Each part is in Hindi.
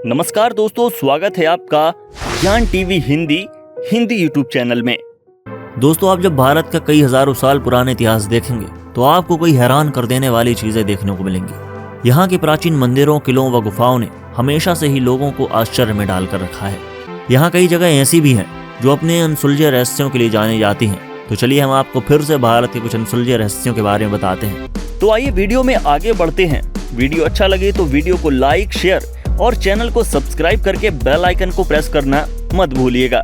नमस्कार दोस्तों, स्वागत है आपका ज्ञान टीवी हिंदी यूट्यूब चैनल में। दोस्तों, आप जब भारत का कई हजारों साल पुराने इतिहास देखेंगे तो आपको कई हैरान कर देने वाली चीजें देखने को मिलेंगी। यहाँ के प्राचीन मंदिरों, किलों व गुफाओं ने हमेशा से ही लोगों को आश्चर्य में डालकर रखा है। यहाँ कई जगह ऐसी भी हैं जो अपने अनसुलझे रहस्यों के लिए जानी जाती हैं। तो चलिए हम आपको फिर से भारत के कुछ अनसुलझे रहस्यों के बारे में बताते हैं। तो आइए वीडियो में आगे बढ़ते हैं। वीडियो अच्छा लगे तो वीडियो को लाइक, शेयर और चैनल को सब्सक्राइब करके बेल आइकन को प्रेस करना मत भूलिएगा।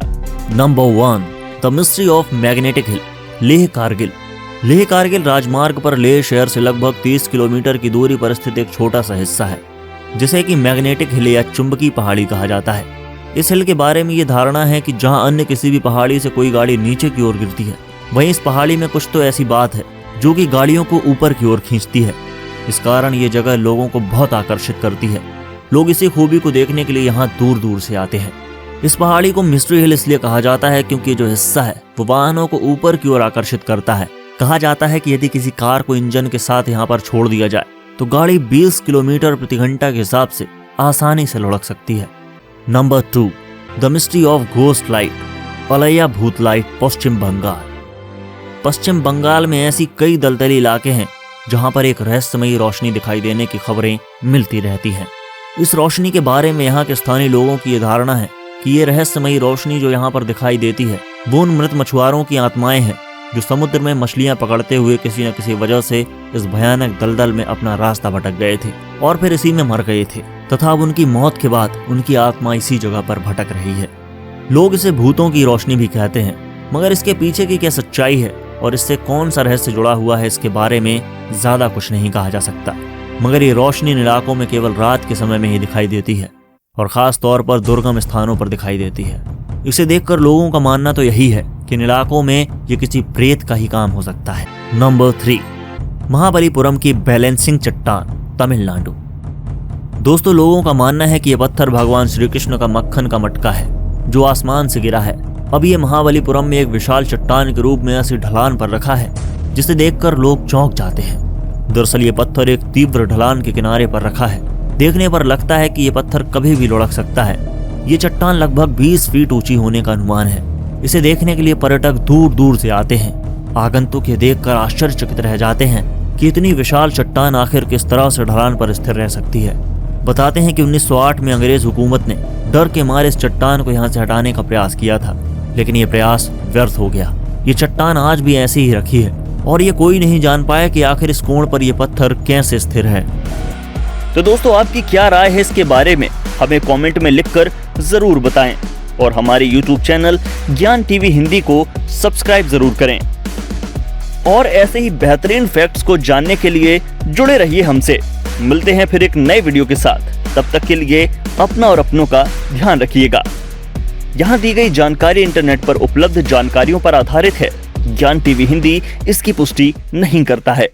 Number 1, the mystery of magnetic hill, Leh Kargil. Leh Kargil राजमार्ग पर लेह शहर से लगभग 30 किलोमीटर की दूरी पर स्थित एक छोटा सा हिस्सा है जिसे कि मैग्नेटिक हिल या चुंबकीय पहाड़ी कहा जाता है। इस हिल के बारे में ये धारणा है कि जहाँ अन्य किसी भी पहाड़ी से कोई गाड़ी नीचे की ओर गिरती है, वहीं इस पहाड़ी में कुछ तो ऐसी बात है जो कि गाड़ियों को ऊपर की ओर खींचती है। इस कारण ये जगह लोगों को बहुत आकर्षित करती है। लोग इसी खूबी को देखने के लिए यहाँ दूर दूर से आते हैं। इस पहाड़ी को मिस्ट्री हिल इसलिए कहा जाता है क्योंकि जो हिस्सा है वो वाहनों को ऊपर की ओर आकर्षित करता है। कहा जाता है कि यदि किसी कार को इंजन के साथ यहाँ पर छोड़ दिया जाए तो गाड़ी 20 किलोमीटर प्रति घंटा के हिसाब से आसानी से लुढ़क सकती है। Number 2, the mystery of ghost light, पलैया भूत लाइट, पश्चिम बंगाल। पश्चिम बंगाल में ऐसी कई दलदली इलाके हैं जहां पर एक रहस्यमयी रोशनी दिखाई देने की खबरें मिलती रहती हैं। इस रोशनी के बारे में यहाँ के स्थानीय लोगों की ये धारणा है कि ये रहस्यमयी रोशनी जो यहाँ पर दिखाई देती है वो उन मृत मछुआरों की आत्माएं हैं जो समुद्र में मछलियां पकड़ते हुए किसी न किसी वजह से इस भयानक दलदल में अपना रास्ता भटक गए थे और फिर इसी में मर गए थे तथा अब उनकी मौत के बाद उनकी आत्मा इसी जगह पर भटक रही है। लोग इसे भूतों की रोशनी भी कहते हैं, मगर इसके पीछे की क्या सच्चाई है और इससे कौन सा रहस्य जुड़ा हुआ है, इसके बारे में ज्यादा कुछ नहीं कहा जा सकता। मगर ये रोशनी इन इलाकों में केवल रात के समय में ही दिखाई देती है और खास तौर पर दुर्गम स्थानों पर दिखाई देती है। इसे देखकर लोगों का मानना तो यही है कि इन इलाकों में ये किसी प्रेत का ही काम हो सकता है। नंबर 3, महाबलीपुरम की बैलेंसिंग चट्टान, तमिलनाडु। दोस्तों, लोगों का मानना है कि यह पत्थर भगवान श्री कृष्ण का मक्खन का मटका है जो आसमान से गिरा है। अब ये महाबलीपुरम में एक विशाल चट्टान के रूप में ऐसी ढलान पर रखा है जिसे देखकर लोग चौंक जाते हैं। दरअसल ये पत्थर एक तीव्र ढलान के किनारे पर रखा है। देखने पर लगता है कि ये पत्थर कभी भी लुढ़क सकता है। ये चट्टान लगभग 20 फीट ऊंची होने का अनुमान है। इसे देखने के लिए पर्यटक दूर दूर से आते हैं। आगंतुक ये देखकर आश्चर्यचकित रह जाते हैं कि इतनी विशाल चट्टान आखिर किस तरह से ढलान पर स्थिर रह सकती है। बताते हैं कि 1908 में अंग्रेज हुकूमत ने डर के मारे इस चट्टान को यहाँ से हटाने का प्रयास किया था, लेकिन ये प्रयास व्यर्थ हो गया। ये चट्टान आज भी ऐसी ही रखी है और ये कोई नहीं जान पाया कि आखिर इस कोण पर यह पत्थर कैसे स्थिर है। तो दोस्तों, आपकी क्या राय है इसके बारे में, हमें कमेंट में लिखकर जरूर बताएं और हमारे YouTube चैनल ज्ञान टीवी हिंदी को सब्सक्राइब जरूर करें और ऐसे ही बेहतरीन फैक्ट्स को जानने के लिए जुड़े रहिए हमसे। मिलते हैं फिर एक नए वीडियो के साथ। तब तक के लिए अपना और अपनों का ध्यान रखिएगा। यहाँ दी गई जानकारी इंटरनेट पर उपलब्ध जानकारियों पर आधारित है। ज्ञान टीवी हिंदी इसकी पुष्टि नहीं करता है।